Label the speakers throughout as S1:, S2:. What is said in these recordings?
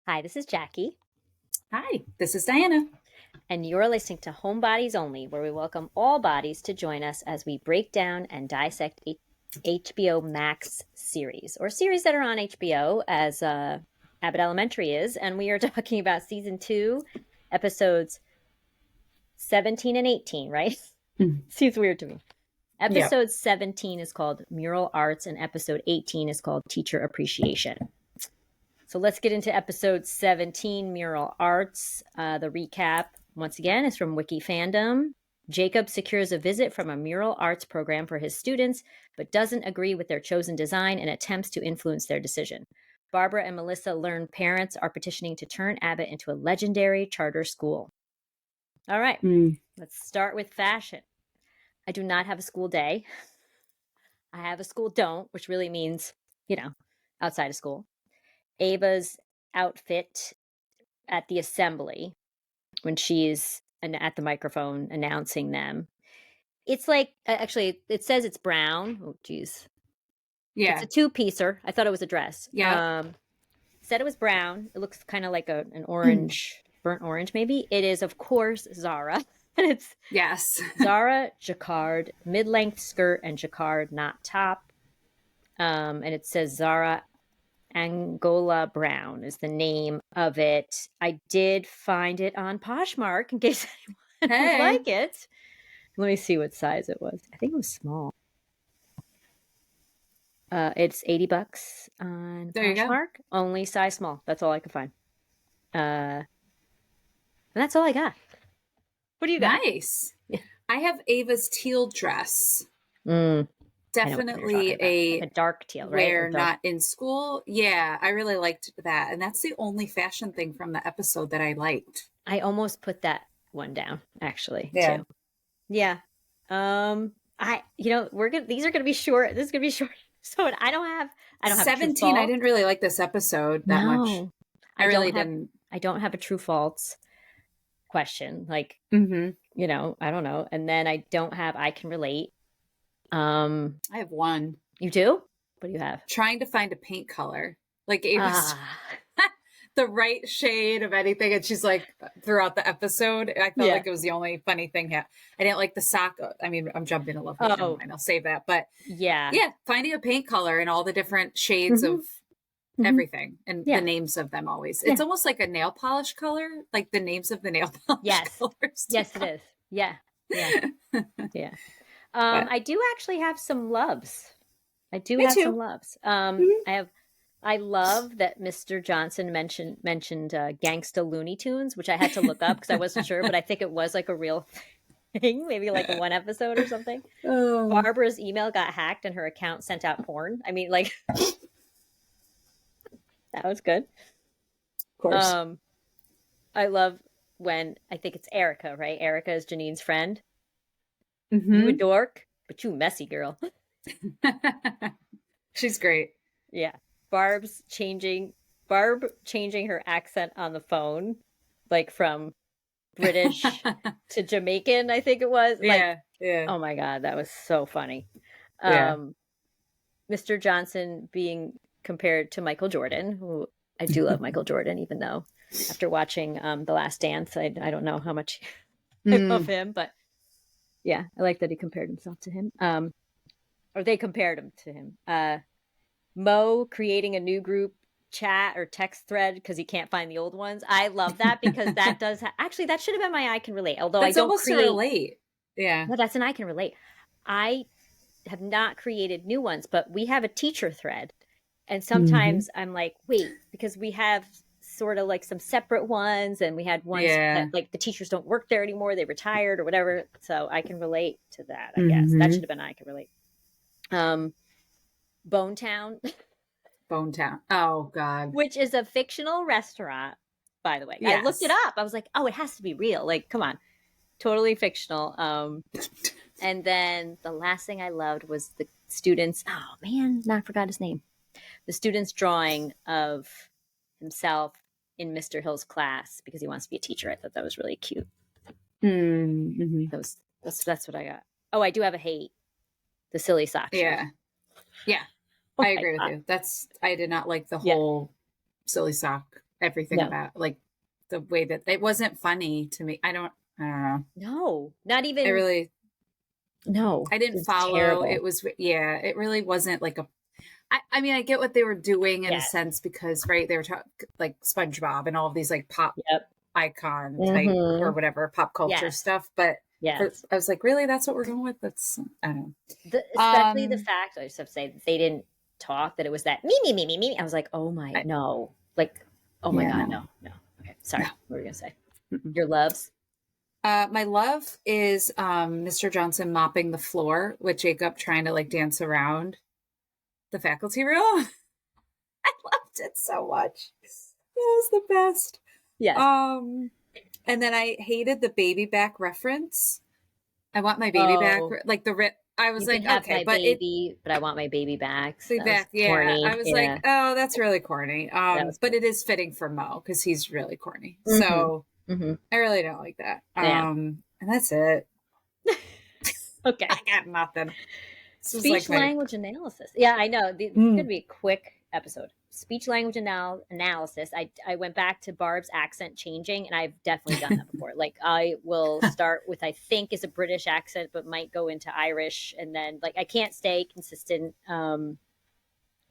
S1: Hi, this is Jackie,
S2: Hi, this is Diana.
S1: and you're listening to Homebodies Only, where we welcome all bodies to join us as we break down and dissect HBO Max series, or series that are on HBO, as Abbott Elementary is. And we are talking about season 2, episodes 17 and 18, right?
S2: Mm.
S1: Seems weird to me.
S2: Yep.
S1: Episode 17 is called Mural Arts, and episode 18 is called Teacher Appreciation. So let's get into episode 17, Mural Arts. The recap, once again, is from Wiki Fandom. Jacob secures a visit from a mural arts program for his students, but doesn't agree with their chosen design and attempts to influence their decision. Barbara and Melissa learn parents are petitioning to turn Abbott into a legendary charter school. All right, let's start with fashion. I do not have a school day. I have a school don't, which really means, outside of school. Ava's outfit at the assembly when she's at the microphone announcing them. It's like, actually, it says it's brown. Oh, geez.
S2: Yeah.
S1: It's a two-piecer. I thought it was a dress.
S2: Yeah.
S1: Said it was brown. It looks kind of like an orange, burnt orange, maybe. It is, of course, Zara. And it's
S2: Yes.
S1: Zara jacquard, mid-length skirt and jacquard knot top. And it says Zara Angola Brown is the name of it. I did find it on Poshmark in case anyone would like it. Let me see what size it was. I think it was small. It's $80 on
S2: There you
S1: Poshmark. Only size small. That's all I could find. And that's all I got. What do you got?
S2: Nice. I have Ava's teal dress. Definitely
S1: a dark teal, right?
S2: Wear not in school. Yeah, I really liked that. And that's the only fashion thing from the episode that I liked.
S1: I almost put that one down, actually,
S2: Yeah.
S1: too. Yeah. These are gonna be short. This is gonna be short. So I don't have
S2: 17. I didn't really like this episode that much. I really didn't.
S1: I don't have a true false question. Like, I don't know. And then I don't have I can relate.
S2: I have one.
S1: You do? What do you have?
S2: Trying to find a paint color. Like Ava's the right shade of anything. And she's like, throughout the episode, I felt like it was the only funny thing. I didn't like the sock. I mean, I'm jumping a little bit. I'll save that. But yeah, finding a paint color and all the different shades of everything and the names of them always. It's almost like a nail polish color, like the names of the nail polish colors.
S1: Yes, it is. Yeah. Yeah. I do actually have some loves. I do have some loves. I love that Mr. Johnson mentioned Gangsta Looney Tunes, which I had to look up because I wasn't sure, but I think it was like a real thing, maybe like one episode or something. Barbara's email got hacked and her account sent out porn. I mean, like, that was good.
S2: Of course.
S1: I love when, I think it's Erica, right? Erica is Janine's friend. You a dork, but you messy girl.
S2: She's great.
S1: Yeah. Barb changing her accent on the phone, like from British to Jamaican, I think it was.
S2: Yeah.
S1: Oh my God, that was so funny. Mr. Johnson being compared to Michael Jordan, who I do love Michael Jordan, even though after watching The Last Dance, I don't know how much I love him, but yeah, I like that he compared himself to him. Or they compared him to him. Mo creating a new group chat or text thread because he can't find the old ones. I love that because that does actually that should have been my I can relate. Although
S2: that's
S1: I don't
S2: almost relate. Yeah.
S1: No, that's an I can relate. I have not created new ones, but we have a teacher thread. And sometimes I'm like, wait, because we have sort of like some separate ones and we had ones that like the teachers don't work there anymore, they retired or whatever. So I can relate to that, I guess. That should have been I can relate. Bonetown.
S2: Oh, God.
S1: Which is a fictional restaurant, by the way.
S2: Yes.
S1: I looked it up. I was like, oh, it has to be real. Like, come on. Totally fictional. And then the last thing I loved was the students. Oh, man. I forgot his name. The student's drawing of himself in Mr. Hill's class because he wants to be a teacher. I thought that was really cute. That's what I got. Oh, I do have a hate. The silly sock.
S2: Yeah. Yeah. I agree with you. I did not like the whole silly sock everything
S1: No.
S2: about like the way that it wasn't funny to me. I don't know.
S1: No, not even.
S2: I really,
S1: No,
S2: I didn't
S1: it's
S2: follow.
S1: terrible.
S2: It was, yeah, it really wasn't like I mean, I get what they were doing in a
S1: Yes.
S2: sense because, right, they were talking like SpongeBob and all of these like pop
S1: Yep.
S2: icon type or whatever pop culture
S1: Yes.
S2: stuff. But
S1: Yes.
S2: I was like, really, that's what we're going with? That's, I don't know.
S1: Especially the fact, I just have to say, that they didn't talk, that it was that me, me, me, me, me. I was like, oh my, no. Like, oh my God, no. Okay, sorry.
S2: No.
S1: What were you going to say? Your loves?
S2: My love is Mr. Johnson mopping the floor with Jacob trying to like dance around the faculty room. I loved it so much. It was the best.
S1: Yes.
S2: And then I hated the baby back reference. I want my baby back. Like I was
S1: you
S2: like,
S1: can have
S2: okay,
S1: my
S2: but
S1: baby, but I want my baby back.
S2: back. Yeah.
S1: Corny.
S2: I was like, oh, that's really corny. But it is fitting for Mo because he's really corny. So I really don't like that. And that's it.
S1: Okay.
S2: I got nothing.
S1: Speech language analysis. Yeah, I know. It's going to be a quick episode. Speech language analysis. I went back to Barb's accent changing, and I've definitely done that before. Like, I will start with, I think is a British accent, but might go into Irish. And then, like, I can't stay consistent.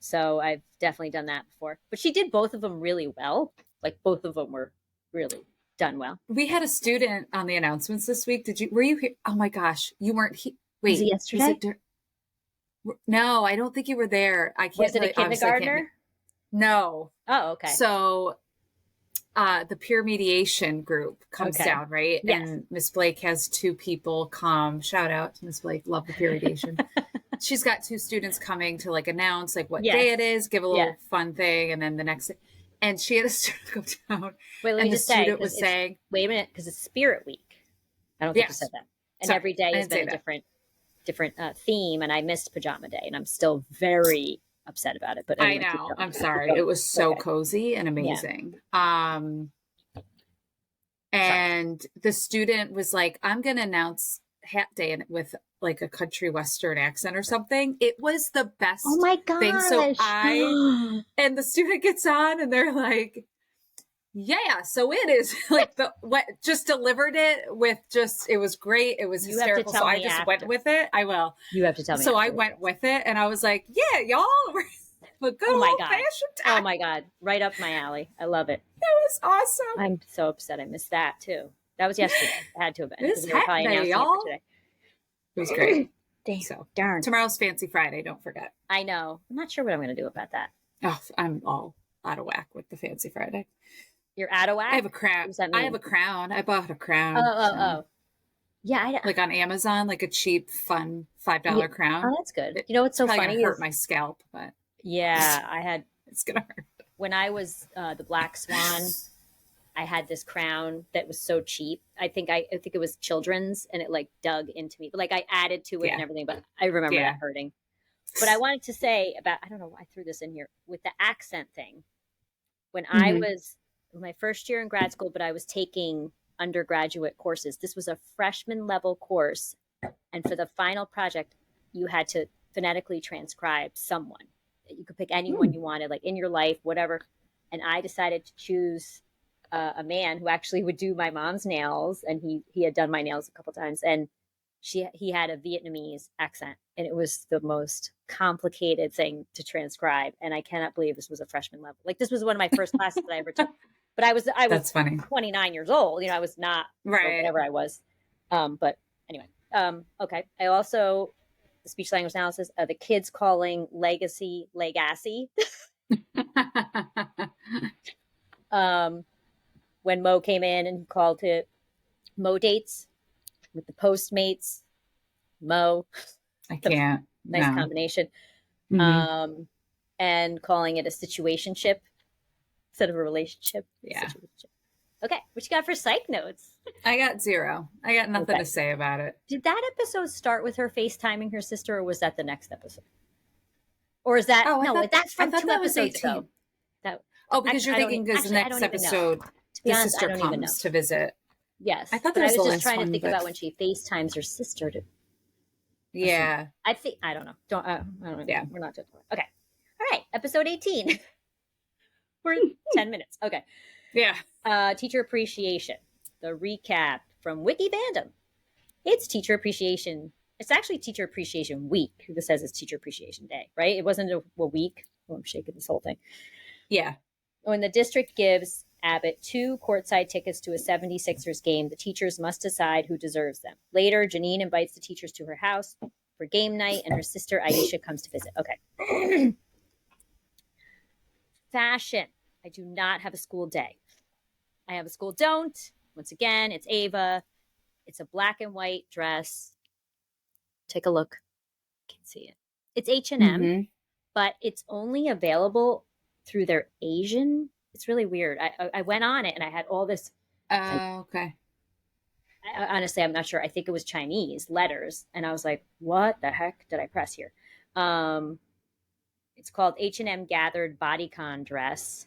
S1: So I've definitely done that before. But she did both of them really well. Like, both of them were really done well.
S2: We had a student on the announcements this week. Were you here? Oh my gosh, you weren't here. Wait,
S1: was it yesterday?
S2: No, I don't think you were there. I can't.
S1: Was it a kindergartner?
S2: No.
S1: Oh, okay.
S2: So the peer mediation group comes down, right?
S1: Yes.
S2: And Miss Blake has 2 people come. Shout out to Miss Blake. Love the peer mediation. She's got 2 students coming to like announce like what day it is, give a little fun thing, and then the next day. And she had a student come down.
S1: Wait, let me just say,
S2: was saying,
S1: wait a minute, because it's Spirit Week. I don't think you said that. And every day has been a different theme, and I missed Pajama Day, and I'm still very upset about it. But anyway,
S2: I know. I'm sorry. It was so cozy and amazing. And the student was like, I'm going to announce Hat Day with like a country western accent or something. It was the best thing. So and the student gets on and they're like, yeah, so it is like just delivered it with it was great. It was hysterical. So I just went with it. I will.
S1: You have to tell me.
S2: So I went with it and I was like, yeah, y'all were good old-fashioned time.
S1: Oh my God. Right up my alley. I love it.
S2: That was awesome.
S1: I'm so upset. I missed that too. That was yesterday. It had to have been.
S2: It was Hat Day, y'all. It was great.
S1: Darn.
S2: Tomorrow's Fancy Friday. Don't forget.
S1: I know. I'm not sure what I'm going to do about that.
S2: Oh, I'm all out of whack with the Fancy Friday.
S1: You're out of whack?
S2: I have a crown. I have a crown. I bought a crown.
S1: Oh. Yeah.
S2: Like on Amazon, like a cheap, fun $5 crown.
S1: Oh, that's good. You know what's so funny?
S2: It's hurt my scalp, but.
S1: Yeah,
S2: It's going to hurt.
S1: When I was the Black Swan, I had this crown that was so cheap. I think it was children's, and it like dug into me. But like I added to it and everything, but I remember that hurting. But I wanted to say about, I don't know why I threw this in here, with the accent thing. When I was my first year in grad school, but I was taking undergraduate courses. This was a freshman level course. And for the final project, you had to phonetically transcribe someone. You could pick anyone you wanted, like in your life, whatever. And I decided to choose a man who actually would do my mom's nails, and he had done my nails a couple times, and he had a Vietnamese accent, and it was the most complicated thing to transcribe. And I cannot believe this was a freshman level. Like, this was one of my first classes that I ever took. But I was
S2: That's funny.
S1: 29 years old. You know, I was not whatever I was. But anyway, okay. I also, speech language analysis, the kids calling legacy. When Mo came in and called it Mo dates with the Postmates, Mo.
S2: I can't.
S1: Nice combination. And calling it a situationship instead of a relationship.
S2: Yeah.
S1: Okay. What you got for Psych Notes?
S2: I got 0. I got nothing to say about it.
S1: Did that episode start with her FaceTiming her sister, or was that the next episode? Or is that that's from 2 episodes ago.
S2: Because you're thinking because the next episode the sister comes to visit.
S1: Yes.
S2: I thought there was
S1: I was just trying to think about when she FaceTimes her sister to.
S2: Yeah.
S1: I don't know. I don't know.
S2: Yeah.
S1: We're not just. Okay. All right. Episode 18. We're 10 minutes. Okay.
S2: Yeah.
S1: Teacher appreciation. The recap from Wiki Fandom. It's Teacher Appreciation. It's actually Teacher Appreciation Week. This says it's Teacher Appreciation Day, right? It wasn't a week. Oh, I'm shaking this whole thing.
S2: Yeah.
S1: When the district gives Abbott 2 courtside tickets to a 76ers game, the teachers must decide who deserves them. Later, Janine invites the teachers to her house for game night, and her sister Aisha comes to visit. Okay. Fashion. I do not have a school day. I have a school don't. Once again, it's Ava. It's a black and white dress. Take a look. Can't see it. It's H&M, but it's only available through their Asian. It's really weird. I went on it and I had all this.
S2: Okay.
S1: Honestly, I'm not sure. I think it was Chinese letters. And I was like, what the heck did I press here? It's called H&M Gathered Bodycon Dress.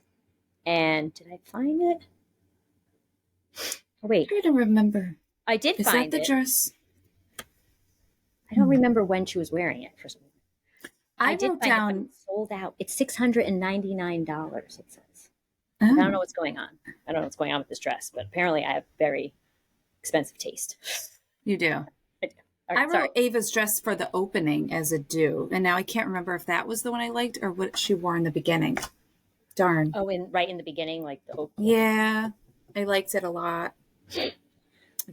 S1: And did I find it? Oh, wait.
S2: I don't remember.
S1: I did
S2: Is
S1: find
S2: that the
S1: it.
S2: dress?
S1: I don't remember when she was wearing it for some reason.
S2: I
S1: did
S2: wrote
S1: find it,
S2: down.
S1: but it's sold out. It's $699. It says.
S2: Oh.
S1: I don't know what's going on. I don't know what's going on with this dress, but apparently I have very expensive taste.
S2: You do.
S1: I do. All right,
S2: I wrote Ava's dress for the opening as a do, and now I can't remember if that was the one I liked or what she wore in the beginning. Darn.
S1: Oh, right in the beginning, like the opening.
S2: Yeah, I liked it a lot. I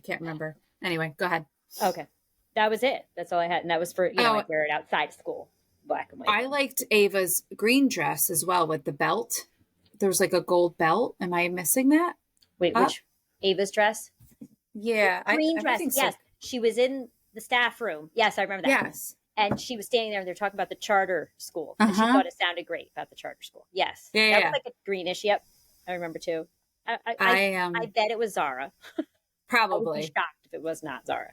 S2: can't remember. Anyway, go ahead.
S1: Okay, that was it. That's all I had, and that was for I wear it outside of school, black and white.
S2: I liked Ava's green dress as well with the belt. There was like a gold belt. Am I missing that?
S1: Wait, which Ava's dress?
S2: Yeah,
S1: green dress. Yes, she was in the staff room. Yes, I remember that.
S2: Yes,
S1: and she was standing there, and they're talking about the charter school. And she thought it sounded great about the charter school. Yes, that was like a greenish. Yep, I remember too. I bet it was Zara.
S2: Probably.
S1: I would be shocked if it was not Zara.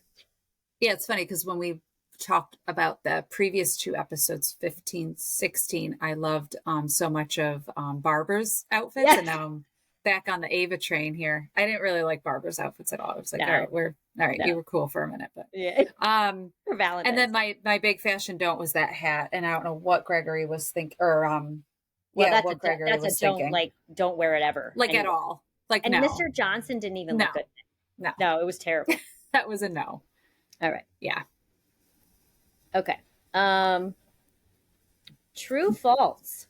S2: Yeah, it's funny because when we talked about the previous 2 episodes, 15, 16, I loved so much of Barbara's outfits. Yes. And now I'm back on the Ava train here. I didn't really like Barbara's outfits at all. I was like, all right, you were cool for a minute, but
S1: yeah.
S2: For Valentine's. And then my big fashion don't was that hat, and I don't know what Gregory was thinking, or what Gregory was thinking.
S1: Don't wear it ever,
S2: at all. And
S1: no. Mr. Johnson didn't even look good. No, it was terrible.
S2: That was a no.
S1: All right.
S2: Yeah.
S1: Okay. True, false.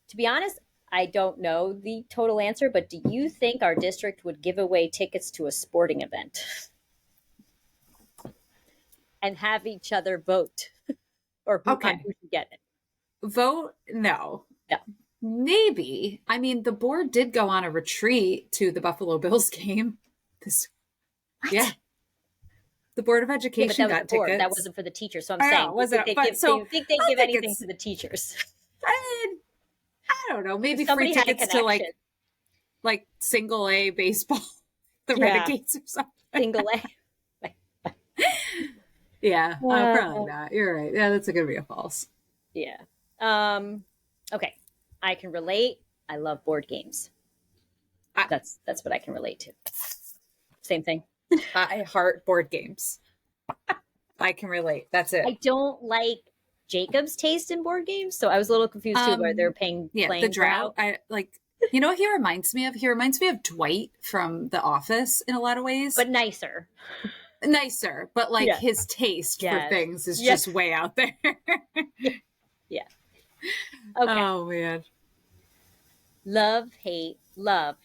S1: To be honest, I don't know the total answer, but do you think our district would give away tickets to a sporting event and have each other vote or who should get it?
S2: Vote? No.
S1: No.
S2: Maybe. I mean, the board did go on a retreat to the Buffalo Bills game. Yeah. The Board of Education got tickets.
S1: That wasn't for the teachers. So I'm saying, do you think they give anything to the teachers?
S2: I don't know. Maybe free tickets to like single A baseball, the Renegades or something.
S1: Single A.
S2: Yeah, probably not. You're right. Yeah, that's going to be a false.
S1: Yeah. Okay. I can relate. I love board games. That's what I can relate to. Same thing.
S2: I heart board games. I can relate. That's it.
S1: I don't like Jacob's taste in board games, so I was a little confused too where they're playing
S2: the drought. I like. You know what he reminds me of? He reminds me of Dwight from The Office in a lot of ways,
S1: but nicer,
S2: but his taste for things is just way out there.
S1: Yeah.
S2: Okay. Oh man.
S1: Love, hate, love.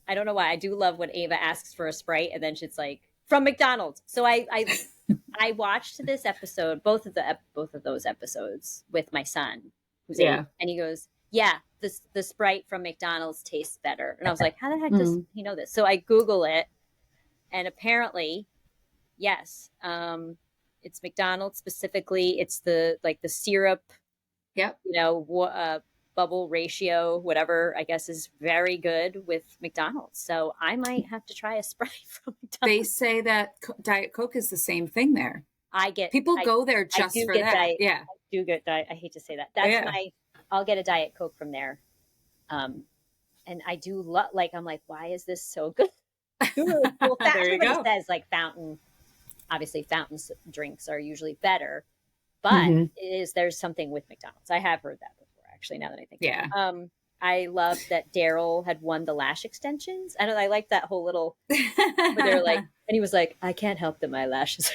S1: I don't know why. I do love when Ava asks for a Sprite and then she's like, from McDonald's. So I watched this episode, both of those episodes with my son, who's 8, and he goes, yeah, the Sprite from McDonald's tastes better. And I was like, how the heck does he know this? So I Google it, and apparently, yes, it's McDonald's specifically. It's the syrup, bubble ratio, whatever, I guess is very good with McDonald's. So I might have to try a Sprite from McDonald's.
S2: They say that Diet Coke is the same thing there.
S1: People
S2: go there just for that.
S1: I do get Diet. I hate to say that. That's I'll get a Diet Coke from there. And I do love, I'm like, why is this so good? Well,
S2: there you go.
S1: It says fountain, obviously fountain drinks are usually better, but there's something with McDonald's. I have heard that before, actually, now that I think
S2: about it.
S1: I loved that Daryl had won the lash extensions. I like that whole little where they're like, and he was like, I can't help that my lashes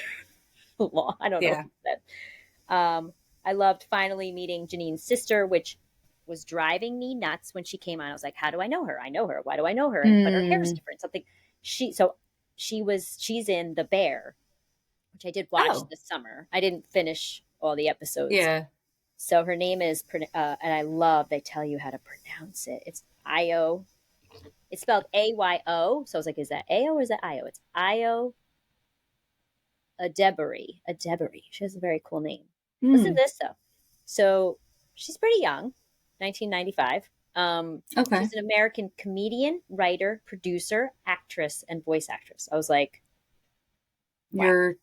S1: are long. I don't know what
S2: Yeah.
S1: he said. I loved finally meeting Janine's sister, which was driving me nuts when she came on. I was like, how do I know her? I know her. Why do I know her? But her hair is different. Something she's in The Bear, which I did watch this summer. I didn't finish all the episodes.
S2: Yeah.
S1: So her name is, and I love, they tell you how to pronounce it. It's Io. It's spelled Ayo. So I was like, is that Ao or is that Io? It's Io Adebari. Adebari. She has a very cool name. Listen to this, though. So she's pretty young, 1995.
S2: Okay.
S1: She's an American comedian, writer, producer, actress, and voice actress. I was like, wow,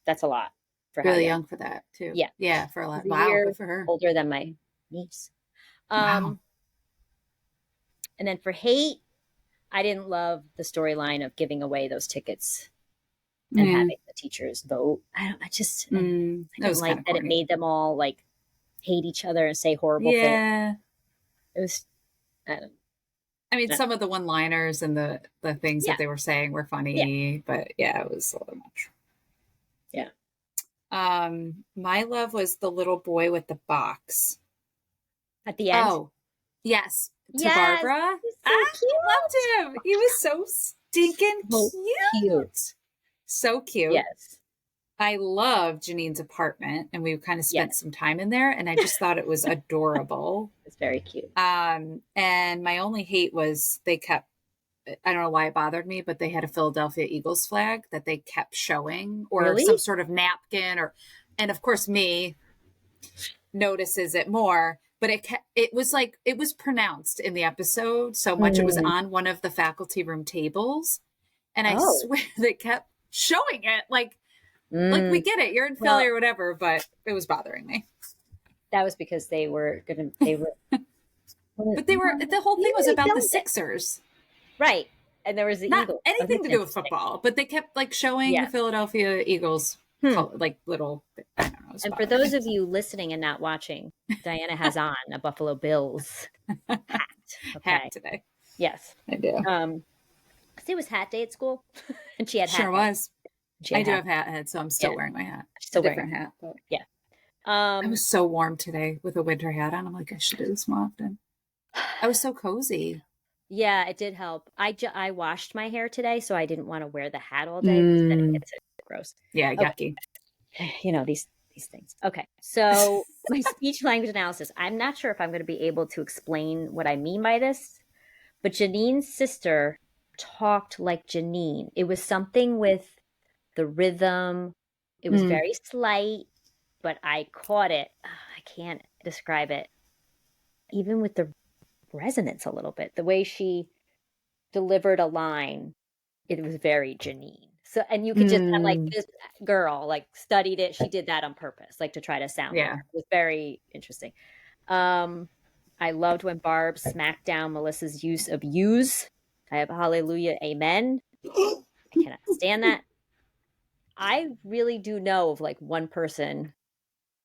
S1: that's a lot. For
S2: really young for that too.
S1: Yeah.
S2: Yeah, for a lot.
S1: She's
S2: Wow,
S1: year
S2: good for her.
S1: older than my niece.
S2: Wow.
S1: And then for hate, I didn't love the storyline of giving away those tickets and having the teachers vote. I didn't like that it made them all like hate each other and say horrible things. It was,
S2: I mean, some of the one-liners and the things that they were saying were funny, but it was a little much.
S1: Yeah.
S2: My love was the little boy with the box
S1: at the end.
S2: Oh, yes, to Barbara.
S1: So cute.
S2: I loved him. He was so stinking cute. So cute.
S1: Yes.
S2: I loved Janine's apartment, and we kind of spent some time in there, and I just thought it was adorable.
S1: It's very cute.
S2: And my only hate was they kept, I don't know why it bothered me, but they had a Philadelphia Eagles flag that they kept showing, or some sort of napkin, and of course me notices it more, but it was pronounced in the episode so much. It was on one of the faculty room tables, and I swear they kept showing it like we get it, you're in Philly or whatever, but it was bothering me.
S1: That was because they were
S2: but the whole thing was about the Sixers.
S1: Right. And there was the Eagles.
S2: Anything to do with football, but they kept like showing the Philadelphia Eagles like little, I don't know.
S1: And for those of you listening and not watching, Diana has on a Buffalo Bills hat
S2: today.
S1: Yes.
S2: I do.
S1: It was hat day at school and she had hat.
S2: Sure was. I do have hat head, so I'm still wearing my hat. Still a different hat. But I was so warm today with a winter hat on. I'm like, I should do this more often. I was so cozy.
S1: Yeah, it did help. I washed my hair today, so I didn't want to wear the hat all day because then it gets gross.
S2: Yeah, yucky.
S1: You know, these things. Okay, so my speech language analysis. I'm not sure if I'm going to be able to explain what I mean by this, but Janine's sister talked like Janine. It was something with the rhythm. It was very slight, but I caught it. I can't describe it. Even with the resonance a little bit, the way she delivered a line, it was very Janine. So, and you could just, I'm like, this girl like studied it. She did that on purpose, like to try to sound like her. It was very interesting. I loved when Barb smacked down Melissa's use of use. I have hallelujah, amen. I cannot stand that. I really do know of like one person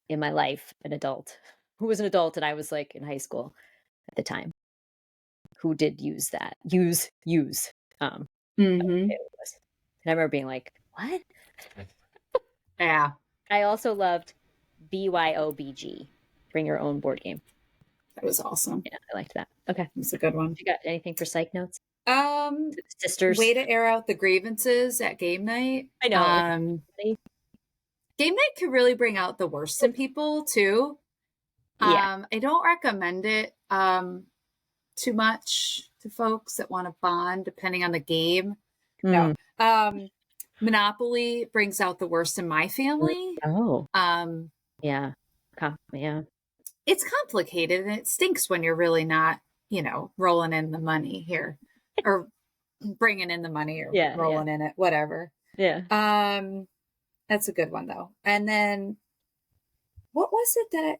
S1: in my life, an adult, who was an adult, and I was like in high school at the time, who did use that. Use. And I remember being like, what?
S2: Yeah.
S1: I also loved BYOBG, bring your own board game.
S2: That was awesome.
S1: Yeah, I liked that. Okay.
S2: It's a good one.
S1: You got anything for Psych Notes?
S2: Sisters. Way to air out the grievances at game night.
S1: I know.
S2: Game night can really bring out the worst in people too. I don't recommend it too much to folks that want to bond depending on the game. No. Monopoly brings out the worst in my family.
S1: Yeah.
S2: It's complicated and it stinks when you're really not, rolling in the money here or bringing in the money or rolling in it, whatever.
S1: Yeah.
S2: That's a good one though. And then what was it that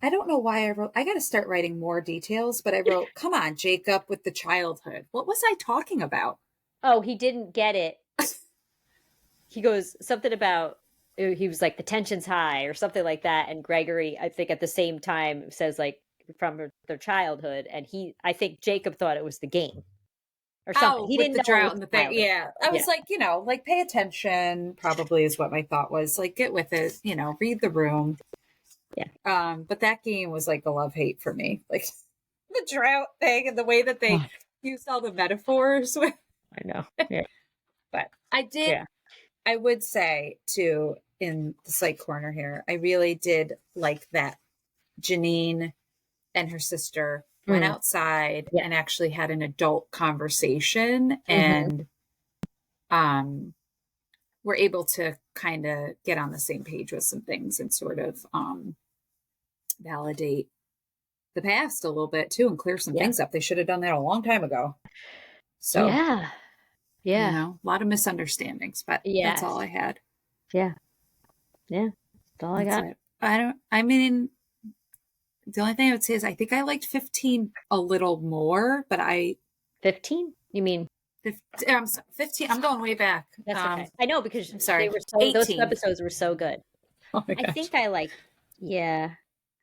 S2: I don't know why I wrote, I got to start writing more details, but I wrote, come on, Jacob with the childhood. What was I talking about?
S1: Oh, he didn't get it. He goes something about, he was like, the tension's high or something like that. And Gregory, I think at the same time says like, from their childhood, and I think Jacob thought it was the game or something. He
S2: with
S1: didn't
S2: the
S1: know it
S2: drought
S1: was
S2: and the
S1: the
S2: thing.
S1: childhood.
S2: Yeah. I was like, like pay attention probably is what my thought was. Like get with it, read the room.
S1: Yeah.
S2: But that game was like a love-hate for me. Like the drought thing and the way that they used all the metaphors.
S1: I know. Yeah.
S2: But I would say too, in the psych corner here, I really did like that Janine and her sister went outside and actually had an adult conversation and were able to kind of get on the same page with some things and sort of validate the past a little bit too and clear some things up. They should have done that a long time ago. So
S1: yeah.
S2: a lot of misunderstandings, but that's all I had.
S1: Yeah. That's all I got.
S2: The only thing I would say is I think I liked 15 a little more, but
S1: 15? You mean
S2: 15? I'm going way back.
S1: That's okay. I know because
S2: I'm sorry.
S1: those episodes were so good.
S2: Oh my
S1: I think I like. I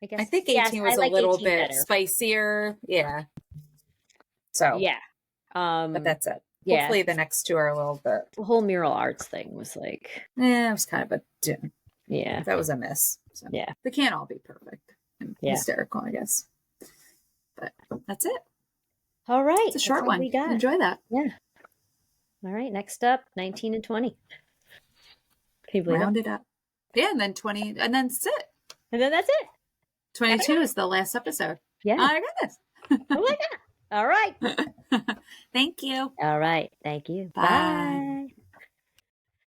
S1: guess
S2: I think 18 was a little bit spicier. Yeah. So but that's it. Hopefully the next two are a little bit.
S1: The whole mural arts thing was like.
S2: It was kind of a.
S1: Yeah.
S2: That was a miss. So they can't all be perfect and hysterical, I guess. But that's it.
S1: All right.
S2: It's a short one. Enjoy that.
S1: Yeah. All right. Next up, 19 and 20. Can you believe
S2: Round it up. Yeah, and then 20, and then that's it.
S1: And then that's it.
S2: 22 is the last episode.
S1: Yeah.
S2: Oh my goodness.
S1: Oh my God. All right.
S2: Thank you.
S1: All right. Thank you.
S2: Bye.